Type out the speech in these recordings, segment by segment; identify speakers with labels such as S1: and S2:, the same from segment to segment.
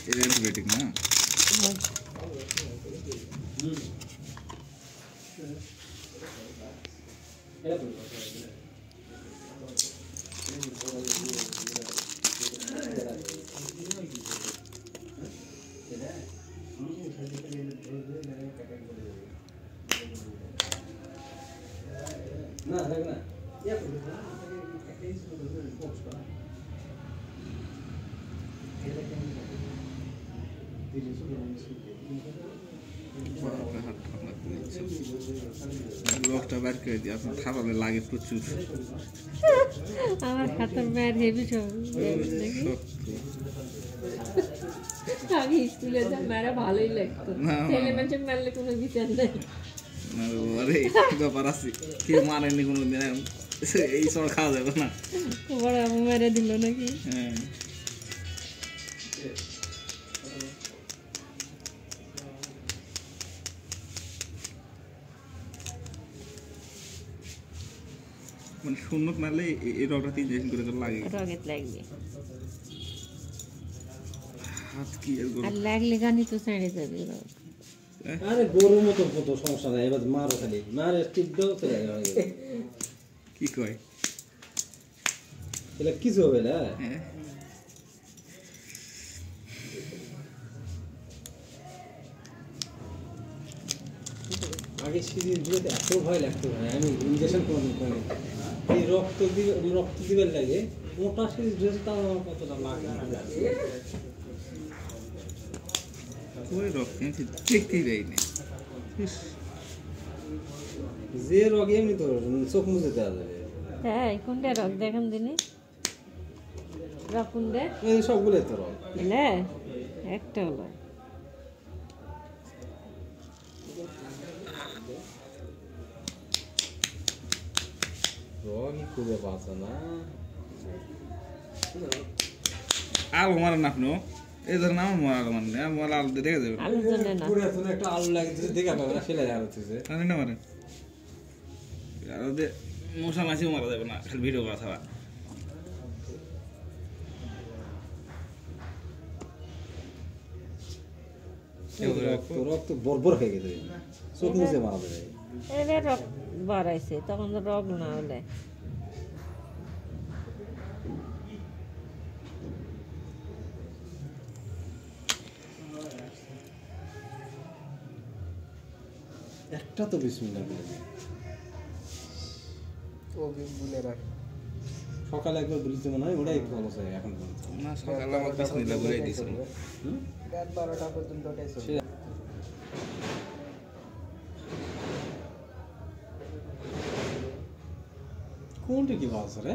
S1: এটা অ্যান্টিবায়োটিক না?
S2: না দেখ না
S1: রক্তটা বের করে দিই, আপনার খাবারে লাগে প্রচুর।
S3: আমার হাতের মায়ের হেভি সব আমি স্কুলে যা মারা ভালোই লাগতো, ছেলে মানুষ মারলে কোনো বিচার নেই।
S1: আরে ব্যাপার আছে, কেউ মারেনি কোনোদিন, এই সব খাওয়া যাবে না।
S3: বড় আম্মু মেরে দিল নাকি?
S1: হ্যাঁ মানে শূন্য মারলে এই রগটা 3 ইঞ্জেকশন করে লাগে,
S3: রগেত লাগবে
S1: হাত কি
S3: আর লাগলে গানি তো ছেড়ে যাবে রগ।
S2: আরে গরুর মতো কত সমস্যা নাই, এবার মারো খালি মারে টিপ দাও চলে যাবে।
S1: কি কয়
S2: এটা কিছু হবে না। আগে সিরিজ দিতে এত ভয় লাগতো ভাই, আমি ইঞ্জেকশন কোনোদিন করিনি। এই রক্ত দিবার লাগে মোটা সিরিজ ড্রেস, তাও আমার কতটা লাগে
S1: ওই রক্ত দেখতেই দেয় না।
S2: যে রোগ এমনি তো চোখ মুছে দেওয়া যাবে।
S3: হ্যাঁ কোনটা রগ দেখান দিনে, রগ কোনটা?
S2: সবগুলোই তো রোগ
S3: না একটা হলো
S2: রোগই খুঁজে পাচ্ছে না।
S1: আলু মারেন আপনি, এই ধরেন আমার মার আলু মারেন, আমার আলু দেখে যাবেন।
S3: আলুর জন্য না,
S2: পুরো তুমি একটা আলু লাগে দেখা পাবে না, ফেলে দেওয়া হচ্ছে।
S1: জানি না মারেন আলুতে মশা মাছিও মারা যাবে না, খালি ভিডিও করা ছাড়া।
S2: রক্ত বরবর হয়ে গেছে, চোখ মুছে মারা যাবে।
S3: এবার রগ বাড়াইছে, তখন তো রগ না হলে
S2: একটা তো বিসমিল্লাহ বলে সকালে একবার বলিতে মনে হয়, ওটাই ভালো চাই এখন পর্যন্ত
S1: না। সকালে আমার বিসমিল্লাহ বলে দিয়েছিল,
S4: রাত 12টা পর্যন্ত
S2: কোনটা কি ভাবছ রে?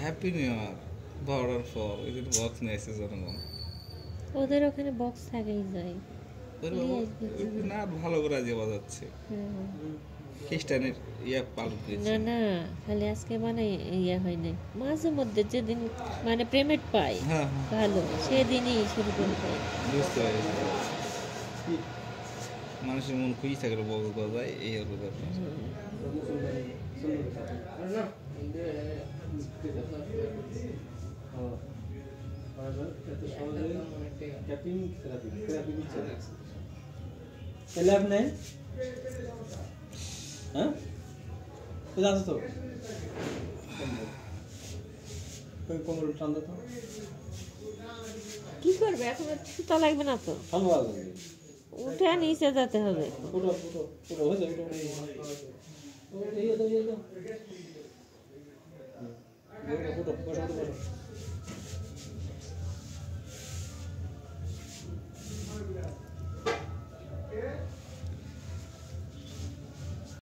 S1: হ্যাপি নিউ ইয়ার বড়ার পর ওই দিন বক্স নিয়ে এসেছে জনগণ।
S3: ওদের ওখানে বক্স থাকেই যায়
S1: না, ভালো করে আজকে বাজাচ্ছে খ্রিস্টানের ইয়া পালন
S3: না
S1: করেছে।
S3: না, খালি আজকে মানে ইয়ে হয় নাই, মাঝে মধ্যে যেদিন মানে পেমেন্ট পাই
S1: হ্যাঁ
S3: ভালো সেদিনই শুরু করে পাই।
S1: বুঝতে পেরেছি, মানুষের মন খুঁজি থাকলে বক্স বাজায়, এই হলো ব্যাপার।
S2: ল্যাব নেই হ্যাঁ যাচ্ছ তো কোমর ঠান্ডা তো
S3: কি করবে এখন, সুতা লাগবে না তো,
S2: ঠান্ডা
S3: উঠে নিচে যেতে হবে।
S2: পুরো পুরো পুরো হয়ে যাবে। এই তো